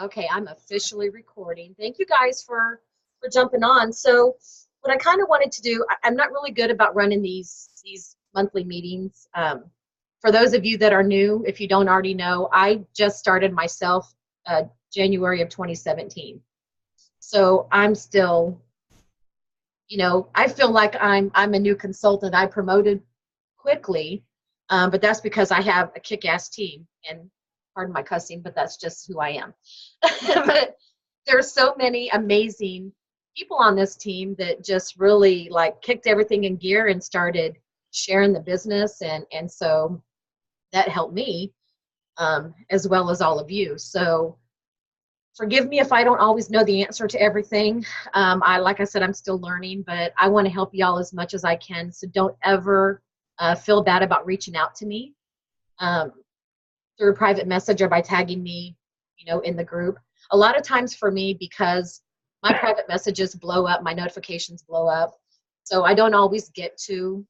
Okay, I'm officially recording. Thank you guys for jumping on. So, what I kind of wanted to do, I'm not really good about running these monthly meetings. For those of you that are new, if you don't already know, I just started myself January of 2017. So I'm still, I feel like I'm a new consultant. I promoted quickly, but that's because I have a kick-ass team. And pardon my cussing, but that's just who I am. But there's so many amazing people on this team that just really like kicked everything in gear and started sharing the business, and so that helped me, as well as all of you. So forgive me if I don't always know the answer to everything. Like I said, I'm still learning, but I want to help y'all as much as I can. So don't ever feel bad about reaching out to me um, through a private message or by tagging me, in the group. A lot of times for me, because my private messages blow up, my notifications blow up, so I don't always get to,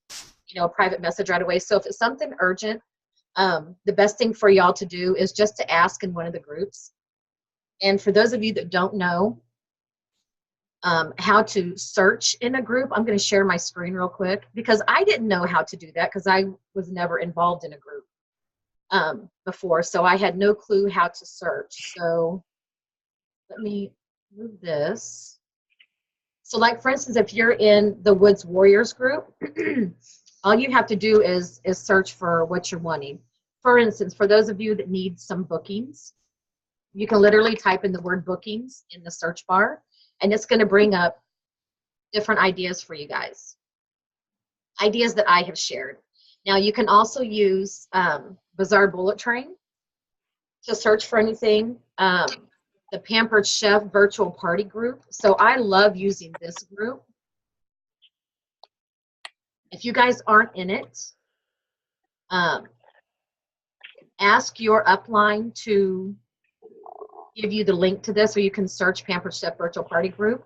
a private message right away. So if it's something urgent, the best thing for y'all to do is just to ask in one of the groups. And for those of you that don't know how to search in a group, I'm going to share my screen real quick because I didn't know how to do that because I was never involved in a group before. So I had no clue how to search. So let me move this. So like, for instance, if you're in the Woods Warriors group, all you have to do is search for what you're wanting. For instance, for those of you that need some bookings, you can literally type in the word bookings in the search bar, and it's going to bring up different ideas for you guys, ideas that I have shared. Now, you can also use Bazaar Bullet Train to search for anything. The Pampered Chef virtual party group. So I love using this group. If you guys aren't in it, ask your upline to give you the link to this, or you can search Pampered Chef virtual party group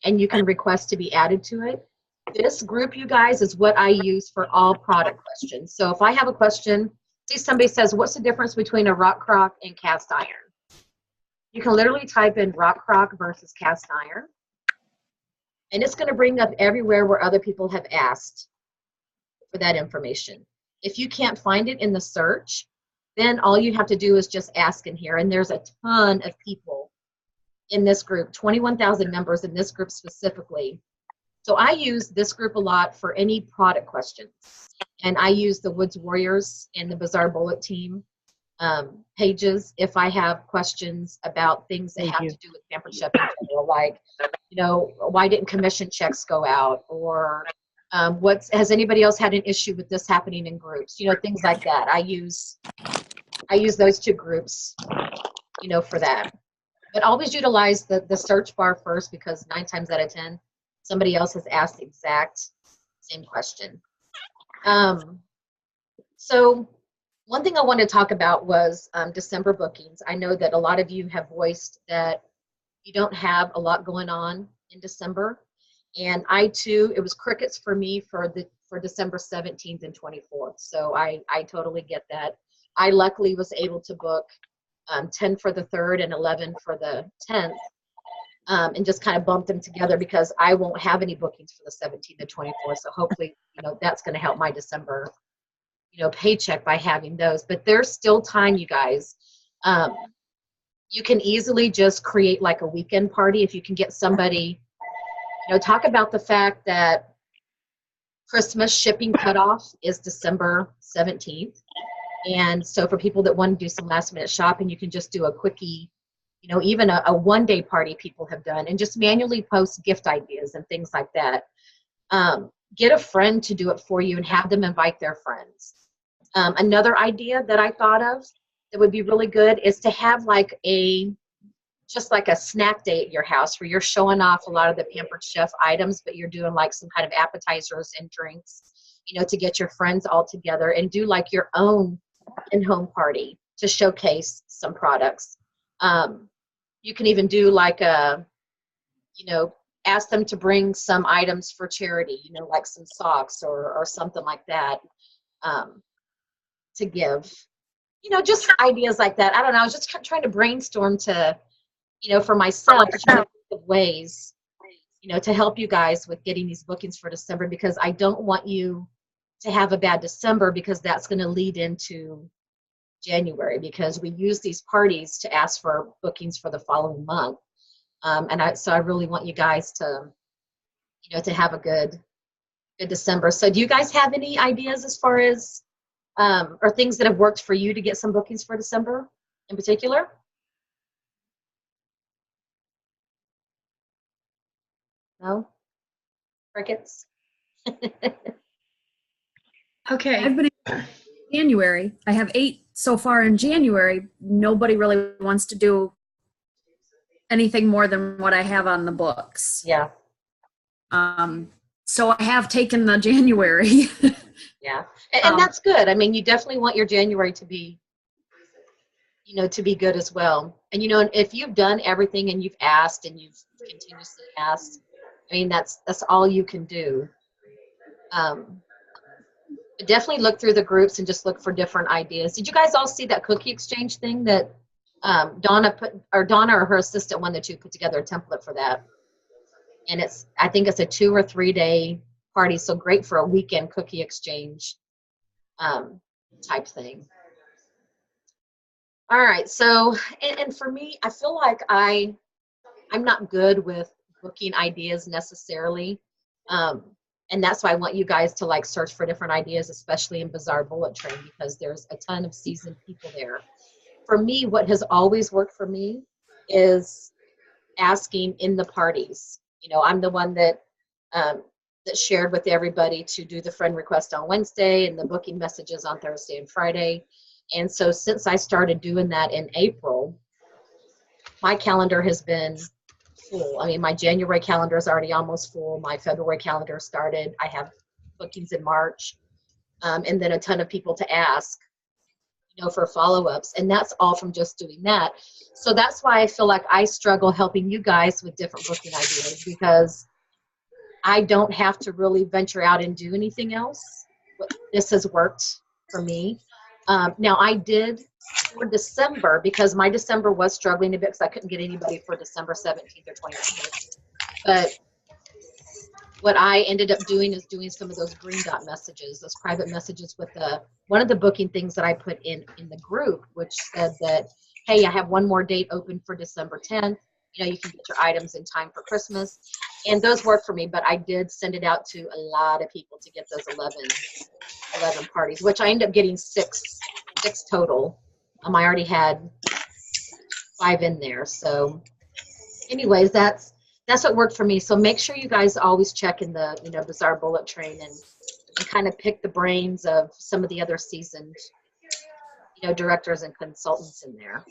and you can request to be added to it. This group, you guys, is what I use for all product questions. So if I have a question, say somebody says, what's the difference between a rock crock and cast iron? You can literally type in rock crock versus cast iron, and it's going to bring up everywhere where other people have asked for that information. If you can't find it in the search, then all you have to do is just ask in here, and there's a ton of people in this group, 21,000 members in this group specifically. So I use this group a lot for any product questions, and I use the Woods Warriors and the Bazaar Bullet team pages if I have questions about things that have to do with Pampered Chef in general, like, why didn't commission checks go out, or has anybody else had an issue with this happening in groups, things like that. I use those two groups, for that. But always utilize the search bar first, because 9 times out of 10, somebody else has asked the exact same question. So one thing I wanted to talk about was December bookings. I know that a lot of you have voiced that you don't have a lot going on in December. And I too, it was crickets for me for December 17th and 24th. So I totally get that. I luckily was able to book 10 for the 3rd and 11 for the 10th, and just kind of bump them together because I won't have any bookings for the 17th and 24th. So hopefully, that's going to help my December, paycheck by having those. But there's still time, you guys. You can easily just create like a weekend party if you can get somebody, talk about the fact that Christmas shipping cutoff is December 17th. And so for people that want to do some last minute shopping, you can just do a quickie, even a one-day party people have done, and just manually post gift ideas and things like that. Get a friend to do it for you and have them invite their friends. Another idea that I thought of that would be really good is to have just like a snack day at your house where you're showing off a lot of the Pampered Chef items, but you're doing like some kind of appetizers and drinks, to get your friends all together and do like your own in-home party to showcase some products. You can even do like ask them to bring some items for charity, like some socks or something like that, to give, just ideas like that. I don't know. I was just trying to brainstorm to For myself, trying to think of ways, to help you guys with getting these bookings for December, because I don't want you to have a bad December, because that's going to lead into January, because we use these parties to ask for bookings for the following month. So I really want you guys to, to have a good December. So do you guys have any ideas as far as, or things that have worked for you to get some bookings for December in particular? No? Crickets? Okay. I've been in January. I have 8 so far in January. Nobody really wants to do anything more than what I have on the books. Yeah. So I have taken the January. Yeah. And that's good. I mean, you definitely want your January to be, to be good as well. And, if you've done everything and you've asked and you've continuously asked, I mean, that's all you can do. But definitely look through the groups and just look for different ideas. Did you guys all see that cookie exchange thing that Donna or her assistant, one that you put together a template for that? And I think it's a 2 or 3 day party, so great for a weekend cookie exchange type thing. All right, so and for me, I feel like I'm not good with booking ideas necessarily. And that's why I want you guys to like search for different ideas, especially in Bazaar Bullet Train, because there's a ton of seasoned people there. For me, what has always worked for me is asking in the parties. I'm the one that shared with everybody to do the friend request on Wednesday and the booking messages on Thursday and Friday. And so since I started doing that in April, my calendar has been full. I mean, my January calendar is already almost full. My February calendar started. I have bookings in March, and then a ton of people to ask, for follow-ups. And that's all from just doing that. So that's why I feel like I struggle helping you guys with different booking ideas, because I don't have to really venture out and do anything else. This has worked for me. Now I did for December, because my December was struggling a bit because I couldn't get anybody for December 17th or 25th. But what I ended up doing is doing some of those green dot messages, those private messages with one of the booking things that I put in the group, which said that, hey, I have one more date open for December 10th. You can get your items in time for Christmas. And those worked for me, but I did send it out to a lot of people to get those 11 parties, which I ended up getting six total. I already had 5 in there. So anyways, that's what worked for me. So make sure you guys always check in the, Bazaar Bullet Train and kind of pick the brains of some of the other seasoned, directors and consultants in there.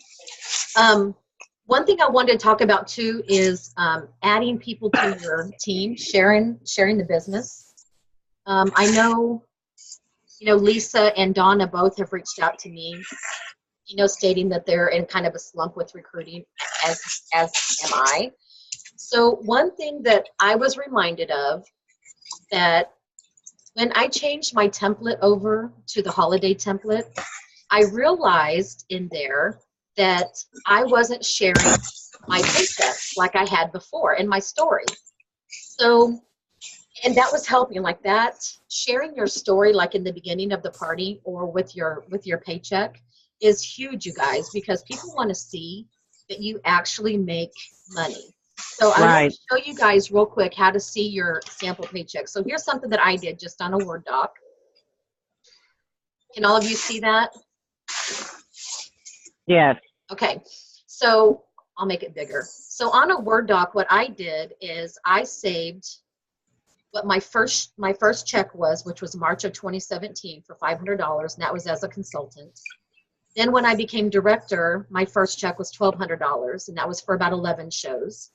One thing I wanted to talk about too is adding people to your team, sharing the business. I know, Lisa and Donna both have reached out to me, stating that they're in kind of a slump with recruiting, as am I. So one thing that I was reminded of, that when I changed my template over to the holiday template, I realized in there that I wasn't sharing my paychecks like I had before in my story. So, and that was helping, like that, sharing your story like in the beginning of the party or with your paycheck is huge, you guys, because people want to see that you actually make money. So I'm going to show you guys real quick how to see your sample paycheck. So here's something that I did just on a Word doc. Can all of you see that? Yes. Okay, so I'll make it bigger. So on a Word doc, what I did is I saved what my first check was, which was March of 2017 for $500, and that was as a consultant. Then when I became director, my first check was $1,200, and that was for about 11 shows.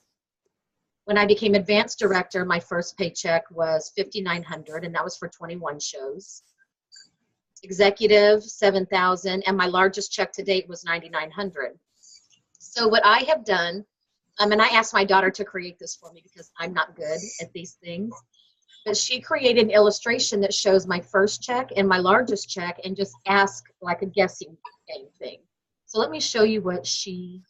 When I became advanced director, my first paycheck was $5,900, and that was for 21 shows. Executive, $7,000, and my largest check to date was $9,900. So what I have done, and I asked my daughter to create this for me because I'm not good at these things, but she created an illustration that shows my first check and my largest check and just ask like a guessing game thing. So let me show you what she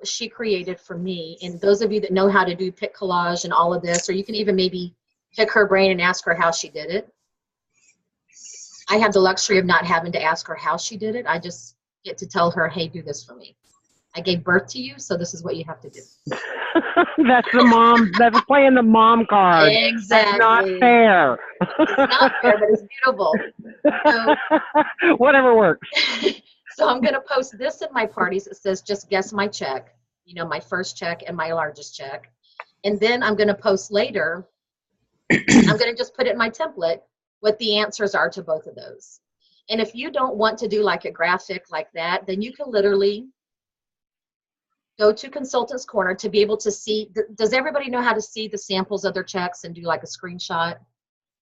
she created for me. And those of you that know how to do pic collage and all of this, or you can even maybe pick her brain and ask her how she did it. I have the luxury of not having to ask her how she did it. I just get to tell her, hey, do this for me. I gave birth to you, so this is what you have to do. That's the mom. That's playing the mom card. Exactly. That's not fair. It's not fair, but it's beautiful. So, whatever works. So I'm going to post this in my parties. It says, just guess my check, you know, my first check and my largest check. And then I'm going to post later, I'm going to just put it in my template what the answers are to both of those. And if you don't want to do like a graphic like that, then you can literally go to Consultants Corner to be able to see. Does everybody know how to see the samples of their checks and do like a screenshot?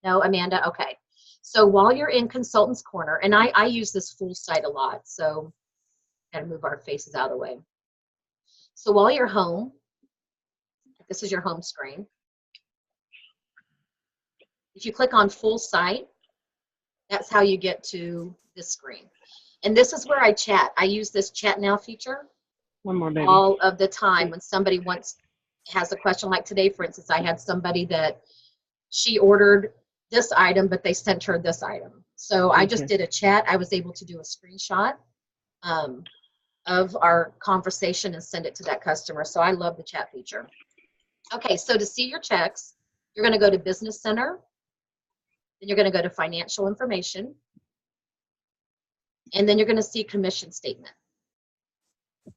No, Amanda? Okay. So while you're in Consultants Corner, and I use this full site a lot, so gotta move our faces out of the way. So while you're home, this is your home screen. If you click on full site, that's how you get to this screen. And this is where I chat. I use this chat now feature One more, baby. all of the time when somebody has a question. Like today, for instance, I had somebody that she ordered this item, but they sent her this item. So I just did a chat. I was able to do a screenshot of our conversation and send it to that customer. So I love the chat feature. Okay, so to see your checks, you're going to go to Business Center. Then you're going to go to Financial Information. And then you're going to see Commission Statement. Then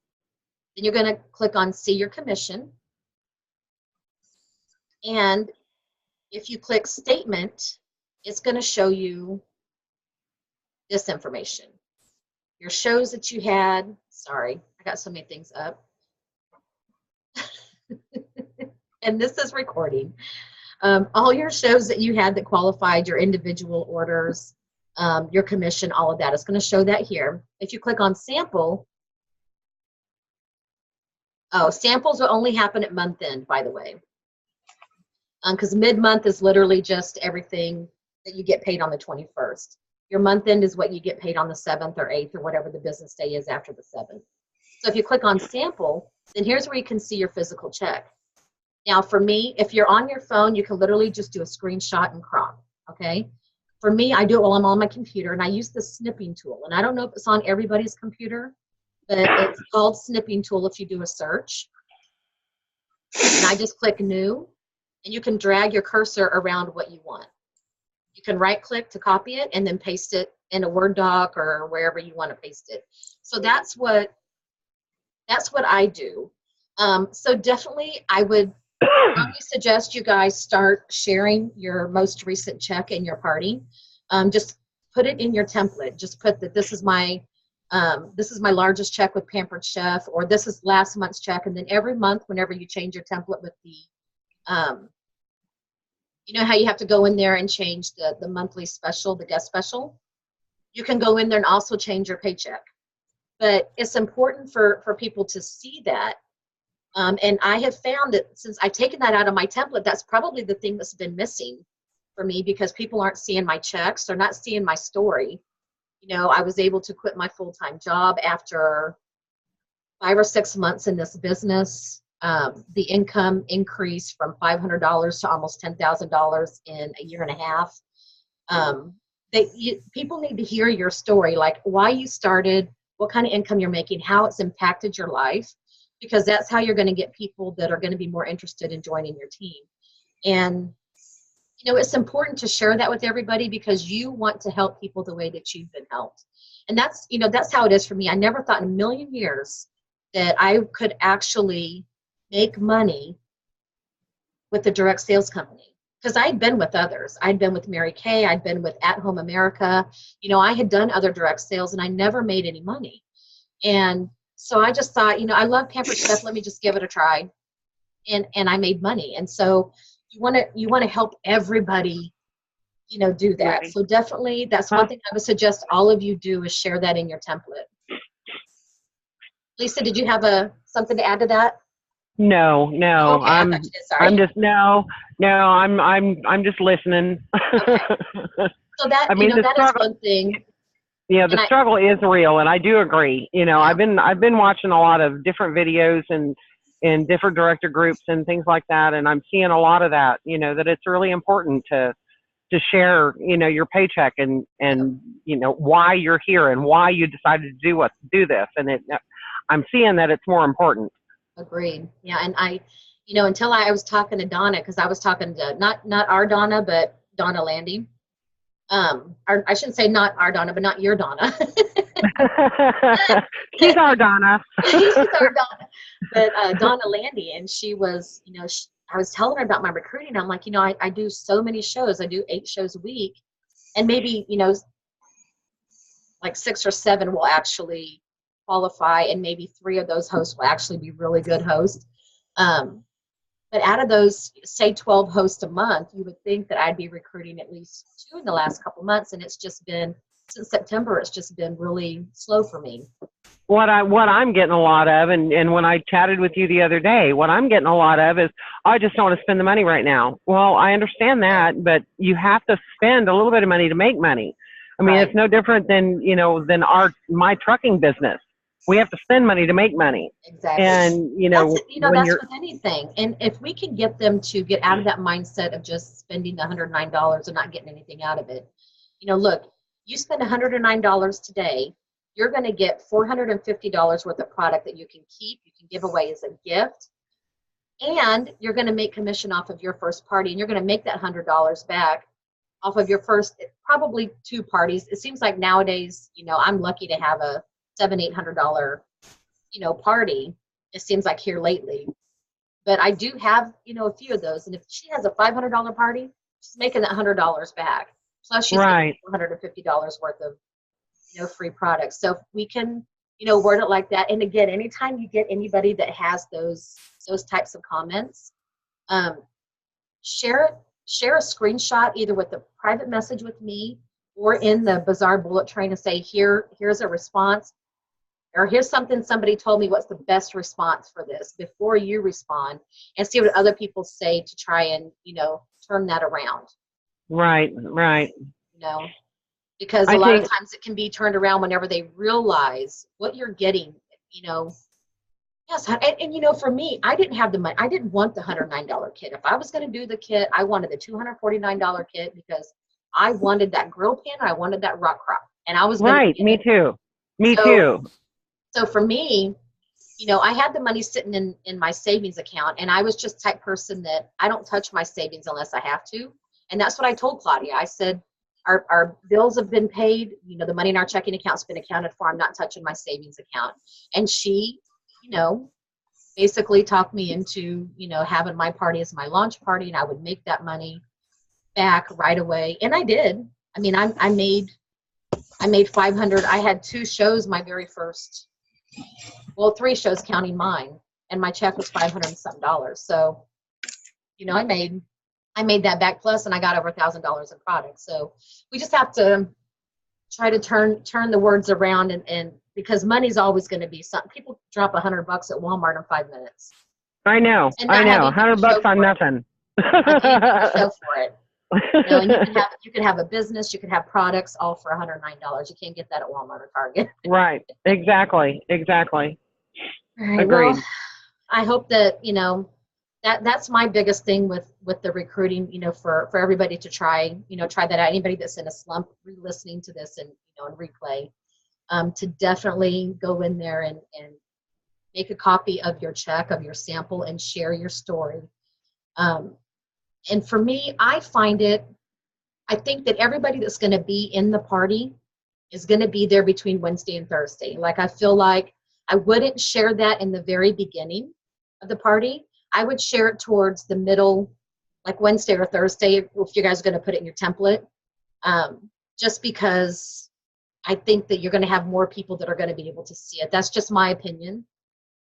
you're going to click on See Your Commission. And if you click Statement, it's going to show you this information. Your shows that you had. Sorry, I got so many things up. And this is recording. All your shows that you had that qualified, your individual orders, your commission, all of that. It's going to show that here. If you click on Sample, samples will only happen at month end, by the way. Because mid-month is literally just everything that you get paid on the 21st. Your month end is what you get paid on the 7th or 8th or whatever the business day is after the 7th. So if you click on Sample, then here's where you can see your physical check. Now for me, if you're on your phone, you can literally just do a screenshot and crop, okay? For me, I do it while I'm on my computer, and I use the snipping tool. And I don't know if it's on everybody's computer, but it's called Snipping Tool if you do a search. And I just click New, and you can drag your cursor around what you want. You can right-click to copy it and then paste it in a Word doc or wherever you want to paste it. So that's what I do. So definitely, I would strongly suggest you guys start sharing your most recent check in your party. Just put it in your template. Just put that this is my largest check with Pampered Chef, or this is last month's check. And then every month, whenever you change your template with the, you know how you have to go in there and change the monthly special, the guest special? You can go in there and also change your paycheck. But it's important for people to see that. And I have found that since I've taken that out of my template, that's probably the thing that's been missing for me, because people aren't seeing my checks. They're not seeing my story. You know, I was able to quit my full-time job after 5 or 6 months in this business. The income increased from $500 to almost $10,000 in a year and a half. People need to hear your story, like why you started, what kind of income you're making, how it's impacted your life, because that's how you're going to get people that are going to be more interested in joining your team. And, you know, it's important to share that with everybody because you want to help people the way that you've been helped. And that's, you know, that's how it is for me. I never thought in a million years that I could actually make money with a direct sales company, because I'd been with others. I'd been with Mary Kay. I'd been with At Home America. You know, I had done other direct sales and I never made any money. And so I just thought, you know, I love Pampered Chef. Let me just give it a try. And I made money. And so you want to help everybody, you know, do that. Right. So definitely that's one thing I would suggest all of you do is share that in your template. Lisa, did you have something to add to that? No. Okay, I'm just I'm just listening. Okay. So that, I mean, you know, that is one thing. You know, And the struggle is real, and I do agree. You know, yeah, I've been watching a lot of different videos and in different director groups and things like that, and I'm seeing a lot of that. You know, that it's really important to share, you know, your paycheck and you know why you're here and why you decided to do this, and I'm seeing that it's more important. agreed. Yeah, and you know, until I was talking to Donna, because I was talking to not our Donna, but Donna Landy. Or I shouldn't say not our Donna, but not your Donna. She's our Donna. She's our Donna, but Donna Landy, and she was, you know, I was telling her about my recruiting. I'm like, you know, I do so many shows. I do 8 shows a week, and maybe, you know, like 6 or 7 will actually qualify, and maybe 3 of those hosts will actually be really good hosts. Um, but out of those, say 12 hosts a month, you would think that I'd be recruiting at least 2 in the last couple months, and it's just been since September. It's just been really slow for me. What I'm getting a lot of, and when I chatted with you the other day, what I'm getting a lot of is, I just don't want to spend the money right now. Well, I understand that, but you have to spend a little bit of money to make money. I mean, Right. It's no different than, you know, than my trucking business. We have to spend money to make money. Exactly. And, you know, when that's you're, with anything. And if we can get them to get out of that mindset of just spending the $109 and not getting anything out of it. You know, look, you spend $109 today, you're going to get $450 worth of product that you can keep, you can give away as a gift, and you're going to make commission off of your first party, and you're going to make that $100 back off of your first, probably 2 parties. It seems like nowadays, you know, I'm lucky to have a $700-800, you know, party. It seems like here lately, but I do have, you know, a few of those. And if she has a $500 party, she's making that $100 back. Plus she's right. getting $450 worth of, you know, free products. So if we can, you know, word it like that. And again, anytime you get anybody that has those types of comments, share a screenshot either with a private message with me or in the Bazaar bullet train and say, here's a response, or here's something somebody told me, what's the best response for this, before you respond, and see what other people say to try and, you know, turn that around. Right. You know, because a I lot of think, times it can be turned around whenever they realize what you're getting, you know. Yes, and you know, for me, I didn't have the money. I didn't want the $109 kit. If I was going to do the kit, I wanted the $249 kit because I wanted that grill pin, I wanted that rock crop, and I was going right. to Me too. Me too. So for me, you know, I had the money sitting in my savings account, and I was just the type person that I don't touch my savings unless I have to. And that's what I told Claudia. I said, our bills have been paid, you know, the money in our checking account's been accounted for. I'm not touching my savings account. And she, you know, basically talked me into, you know, having my party as my launch party, and I would make that money back right away. And I did. I mean, I made 500. I had 2 shows my very first, well, 3 shows counting mine, and my check was $500 and something. So, you know, I made that back plus, and I got over $1,000 in products. So we just have to try to turn the words around, and because money's always going to be something. People drop $100 at Walmart in 5 minutes. I know. And I know. $100 $100 on nothing. Show for it. You know, and you can have a business, you can have products all for $109. You can't get that at Walmart or Target. Right. Exactly. All right, Agreed. well, I hope that, you know, that's my biggest thing with the recruiting, you know, for everybody to try that out. Anybody that's in a slump re-listening to this and, you know, in replay, to definitely go in there and make a copy of your check, of your sample, and share your story. And for me, I think that everybody that's going to be in the party is going to be there between Wednesday and Thursday. Like, I feel like I wouldn't share that in the very beginning of the party. I would share it towards the middle, like Wednesday or Thursday, if you guys are going to put it in your template, just because I think that you're going to have more people that are going to be able to see it. That's just my opinion.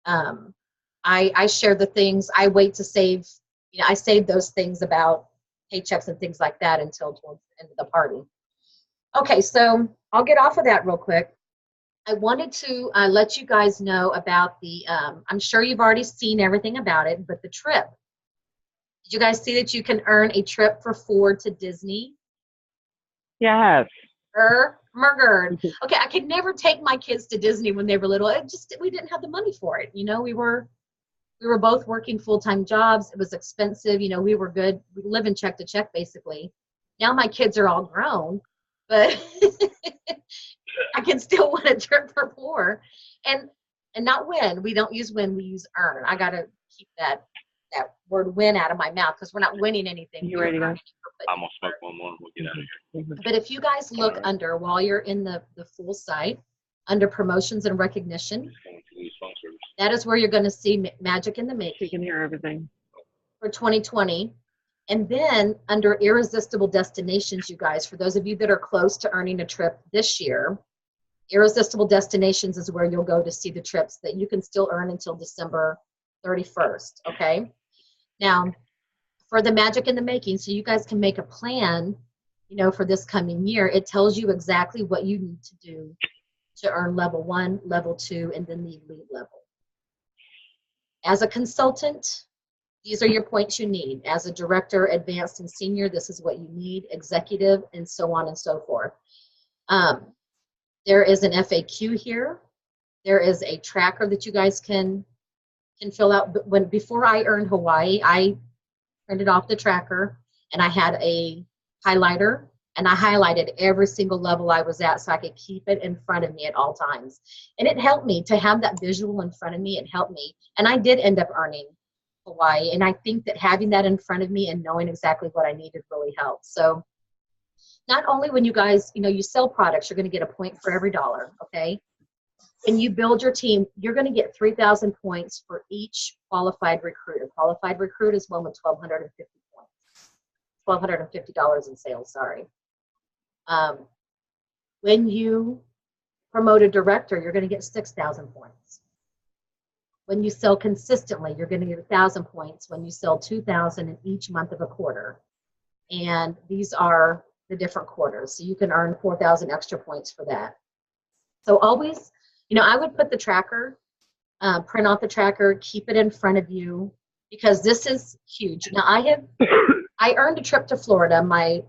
I share the things. I wait to save. You know, I save those things about paychecks and things like that until towards the end of the party. Okay, so I'll get off of that real quick. I wanted to let you guys know about the, I'm sure you've already seen everything about it, but the trip. Did you guys see that you can earn a trip for 4 to Disney? Yes. Murdered. Okay, I could never take my kids to Disney when they were little. We didn't have the money for it. You know, we were both working full-time jobs. It was expensive. You know, we were good. We live in check to check basically. Now my kids are all grown, but I can still win a trip for 4. And not win. We don't use win, we use earn. I gotta keep that word win out of my mouth because we're not winning anything. You ready to go? I'm gonna smoke one more and we'll get out of here. But if you guys look under, while you're in the full site, under promotions and recognition, Just going to lose phone service. that is where you're going to see Magic in the You Making can hear everything. for 2020. And then under Irresistible Destinations, you guys, for those of you that are close to earning a trip this year, Irresistible Destinations is where you'll go to see the trips that you can still earn until December 31st, okay? Now, for the Magic in the Making, so you guys can make a plan, you know, for this coming year, it tells you exactly what you need to do to earn level 1, level 2, and then the elite level. As a consultant, these are your points you need. As a director, advanced and senior, this is what you need, executive, and so on and so forth. There is an FAQ here. There is a tracker that you guys can fill out. But before I earned Hawaii, I printed off the tracker and I had a highlighter and I highlighted every single level I was at so I could keep it in front of me at all times. And it helped me to have that visual in front of me. It helped me. And I did end up earning Hawaii. And I think that having that in front of me and knowing exactly what I needed really helped. So not only when you guys, you know, you sell products, you're going to get a point for every dollar, okay? When you build your team, you're going to get 3,000 points for each qualified recruit. A qualified recruit is one with 1,250 points. $1,250 in sales, sorry. When you promote a director, you're going to get 6,000 points. When you sell consistently, you're going to get 1,000 points when you sell 2,000 in each month of a quarter. And these are the different quarters. So you can earn 4,000 extra points for that. So always, you know, I would put the tracker, print out the tracker, keep it in front of you, because this is huge. Now I earned a trip to Florida my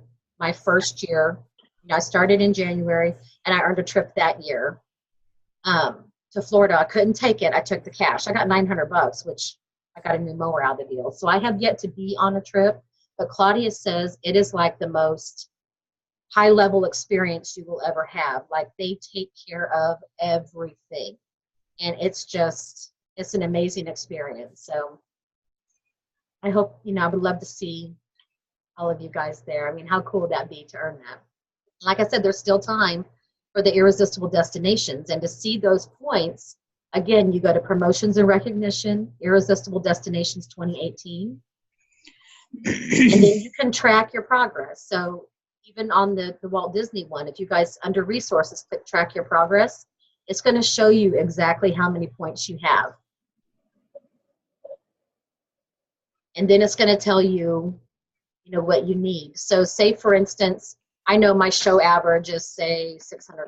first year. You know, I started in January and I earned a trip that year to Florida. I couldn't take it. I took the cash. I got $900, which I got a new mower out of the deal. So I have yet to be on a trip, but Claudia says it is like the most high level experience you will ever have. Like they take care of everything. And it's an amazing experience. So I hope, you know, I would love to see all of you guys there. I mean, how cool would that be to earn that? Like I said, there's still time for the Irresistible Destinations. And to see those points, again, you go to Promotions and Recognition, Irresistible Destinations 2018. And then you can track your progress. So even on the Walt Disney one, if you guys under resources click track your progress, it's going to show you exactly how many points you have. And then it's going to tell you, you know, what you need. So say, for instance, I know my show average is, say, $600.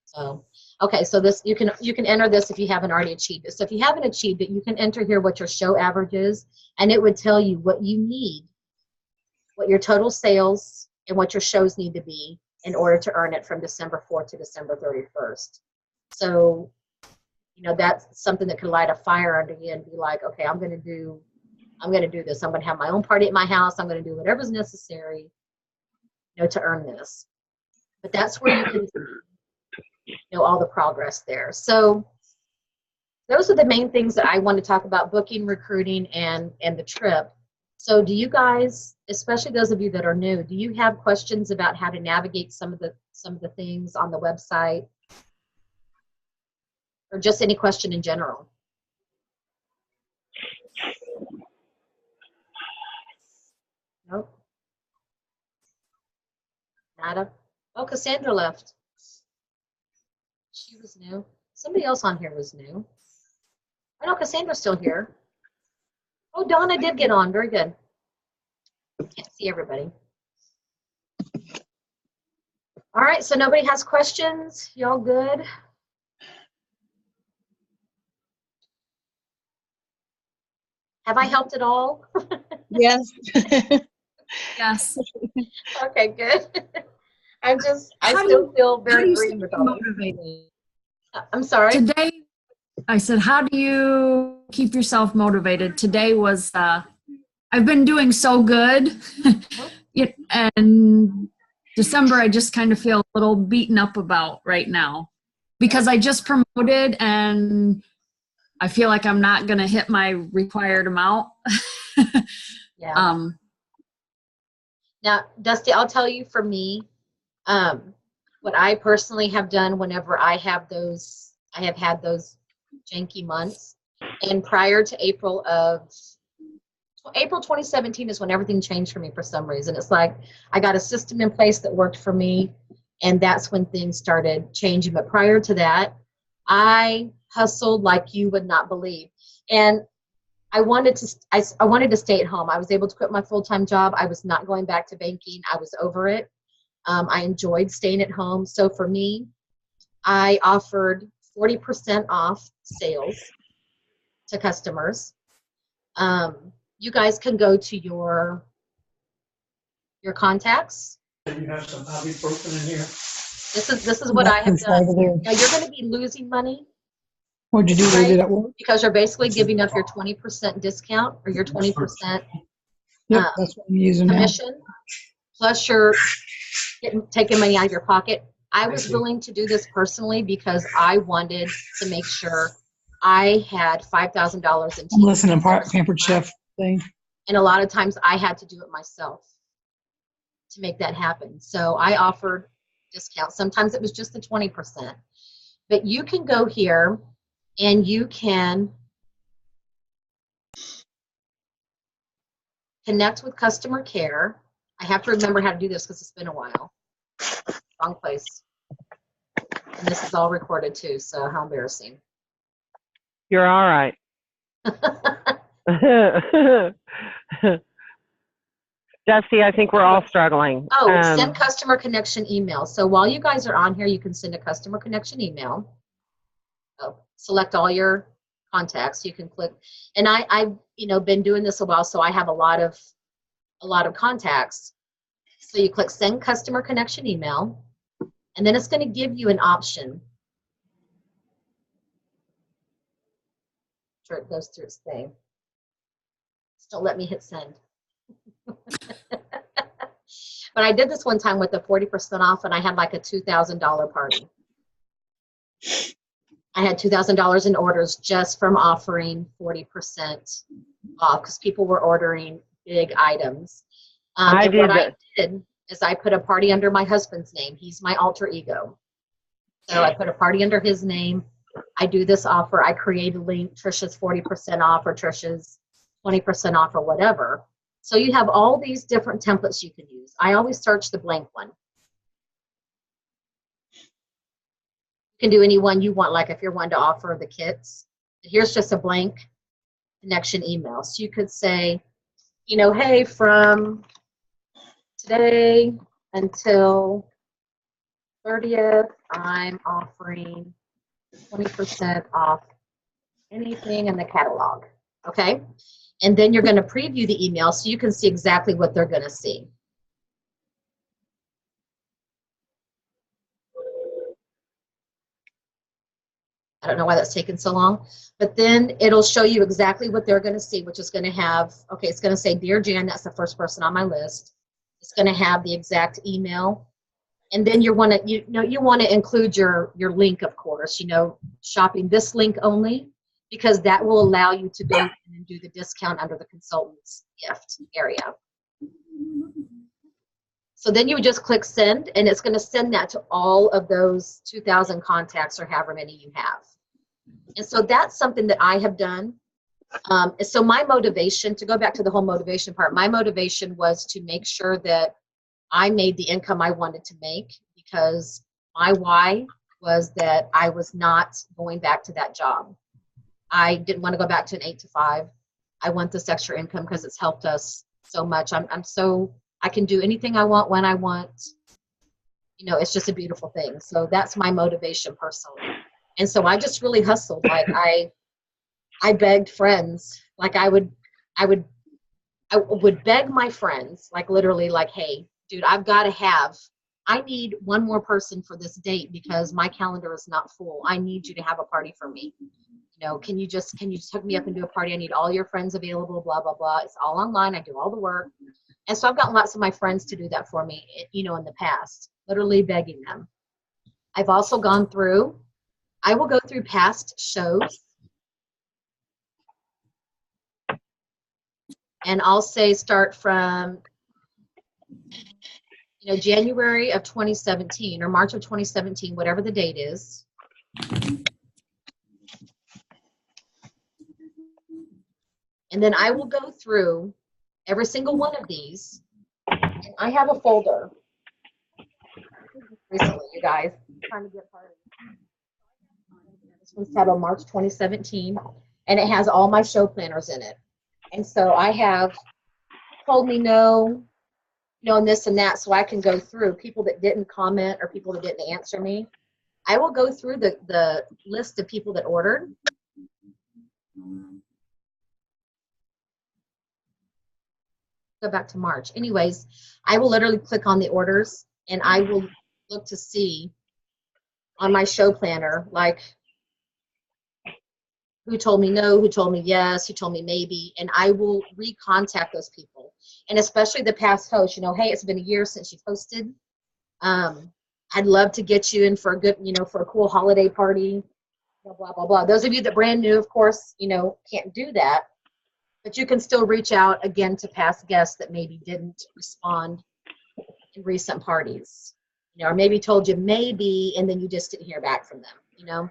So, okay, so this, you can enter this if you haven't already achieved it. So if you haven't achieved it, you can enter here what your show average is, and it would tell you what you need, what your total sales and what your shows need to be in order to earn it from December 4th to December 31st. So, you know, that's something that could light a fire under you and be like, okay, I'm going to do this. I'm going to have my own party at my house. I'm going to do whatever's necessary, you know, to earn this. But that's where you can, you know, all the progress there. So those are the main things that I want to talk about: booking, recruiting, and the trip. So do you guys, especially those of you that are new, do you have questions about how to navigate some of the things on the website, or just any question in general? Nope. Nada. Oh, Cassandra left. She was new. Somebody else on here was new. I know Cassandra's still here. Oh, Donna did get on. Very good. Can't see everybody. All right, so nobody has questions? Y'all good? Have I helped at all? Yes. Yes. Okay, good. I How do still you- feel How do very you green stay with all this. motivated? I'm sorry. Today, I said, how do you keep yourself motivated? Today was, I've been doing so good. And December, I just kind of feel a little beaten up about right now because I just promoted and I feel like I'm not going to hit my required amount. Yeah. um, Now, Dusty, I'll tell you for me, what I personally have done whenever I have had those janky months, and prior to April 2017 is when everything changed for me for some reason. It's like I got a system in place that worked for me, and that's when things started changing. But prior to that, I hustled like you would not believe. And I wanted to stay at home. I was able to quit my full-time job. I was not going back to banking. I was over it. I enjoyed staying at home. So for me, I offered 40% off sales to customers. You guys can go to your contacts. You have some ibuprofen in here. This is what I have done. Now you're going to be losing money. What'd you do with it at work? Because you're basically giving up your 20% discount or your 20% Yep, that's what I'm using now. commission, plus you're taking money out of your pocket. I was willing to do this personally because I wanted to make sure I had $5,000 in I'm listening to Pampered Chef thing. and a lot of times I had to do it myself to make that happen. So I offered discounts. Sometimes it was just the 20%. But you can go here and you can connect with customer care. I have to remember how to do this because it's been a while. Wrong place. And this is all recorded too, so how embarrassing. You're all right. Dusty, I think we're all struggling. Send customer connection email. So while you guys are on here, you can send a customer connection email. Select all your contacts. You can click, and I've been doing this a while, so I have a lot of contacts. So you click send customer connection email, and then it's going to give you an option. Sure, it goes through its thing. Just don't let me hit send. But I did this one time with the 40% off, and I had like a $2,000 party. I had $2,000 in orders just from offering 40% off because people were ordering big items. I did is I put a party under my husband's name. He's my alter ego. So I put a party under his name. I do this offer. I create a link, Trisha's 40% off or Trisha's 20% off or whatever. So you have all these different templates you can use. I always search the blank one. You can do any one you want, like if you're one to offer the kits. Here's just a blank connection email. So you could say, hey, from today until 30th, I'm offering 20% off anything in the catalog, okay? And then you're going to preview the email so you can see exactly what they're going to see. I don't know why that's taken so long, but then it'll show you exactly what they're going to see, which is going to have, okay, it's going to say, Dear Jan, that's the first person on my list. It's going to have the exact email. And then you want to include your link, of course, shopping this link only, because that will allow you to go and do the discount under the consultant's gift area. So then you would just click send, and it's going to send that to all of those 2,000 contacts or however many you have. And so that's something that I have done. So my motivation, to go back to the whole motivation part, my motivation was to make sure that I made the income I wanted to make, because my why was that I was not going back to that job. I didn't want to go back to an 8 to 5. I want this extra income because it's helped us so much. I can do anything I want when I want. It's just a beautiful thing. So that's my motivation personally. And so I just really hustled. Like I begged friends. Like I would I would beg my friends, like literally like, hey, dude, I need one more person for this date because my calendar is not full. I need you to have a party for me. You know, can you just hook me up and do a party? I need all your friends available, blah, blah, blah. It's all online. I do all the work. And so I've gotten lots of my friends to do that for me, you know, in the past, literally begging them. I've also gone through, I will go through past shows. And I'll say start from, you know, January of 2017 or March of 2017, whatever the date is. And then I will go through every single one of these. And I have a folder recently, you guys. I'm trying to get part of it. This one's titled March 2017, and it has all my show planners in it. And so I have told me no, and this and that, so I can go through people that didn't comment or people that didn't answer me. I will go through the list of people that ordered. Go back to March. Anyways, I will literally click on the orders and I will look to see on my show planner, like who told me no, who told me yes, who told me maybe, and I will recontact those people. And especially the past hosts, you know, hey, it's been a year since you posted. I'd love to get you in for a good, you know, for a cool holiday party, blah, blah, blah, blah. Those of you that brand new, of course, you know, can't do that. But you can still reach out again to past guests that maybe didn't respond in recent parties, you know, or maybe told you maybe, and then you just didn't hear back from them, you know.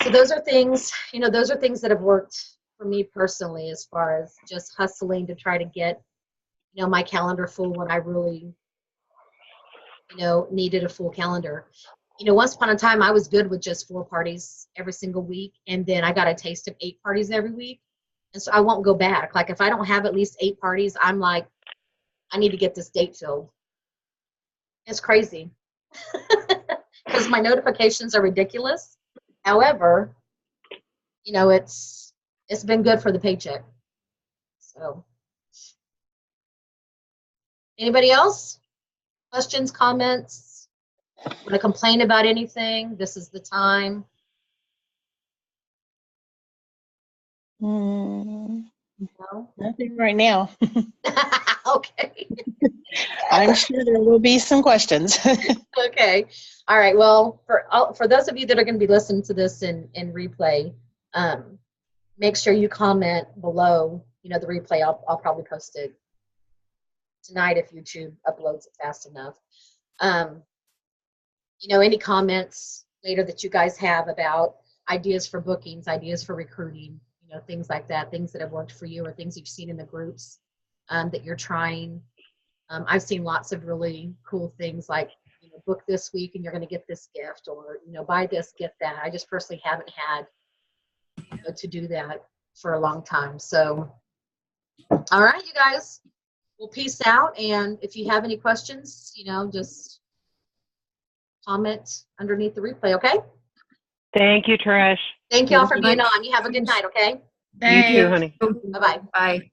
So those are things, you know, those are things that have worked for me personally as far as just hustling to try to get, you know, my calendar full when I really, you know, needed a full calendar. You know, once upon a time, I was good with just 4 parties every single week. And then I got a taste of 8 parties every week. And so I won't go back. Like if I don't have at least 8 parties, I'm like, I need to get this date filled. It's crazy because my notifications are ridiculous. However, you know, it's been good for the paycheck. So anybody else? Questions, comments? Want to complain about anything? This is the time. No? Nothing right now. Okay. I'm sure there will be some questions. Okay. All right. Well, for those of you that are going to be listening to this in replay, make sure you comment below, you know, the replay. I'll probably post it tonight if YouTube uploads it fast enough. You know, any comments later that you guys have about ideas for bookings, ideas for recruiting, you know, things like that, things that have worked for you or things you've seen in the groups that you're trying. I've seen lots of really cool things like, you know, book this week and you're going to get this gift, or, you know, buy this, get that. I just personally haven't had, you know, to do that for a long time. So, all right, you guys, well, peace out. And if you have any questions, you know, just comment underneath the replay, okay? Thank you, Trish. Thank you all for being on. You have a good night, okay? You too, honey. Bye-bye. Bye.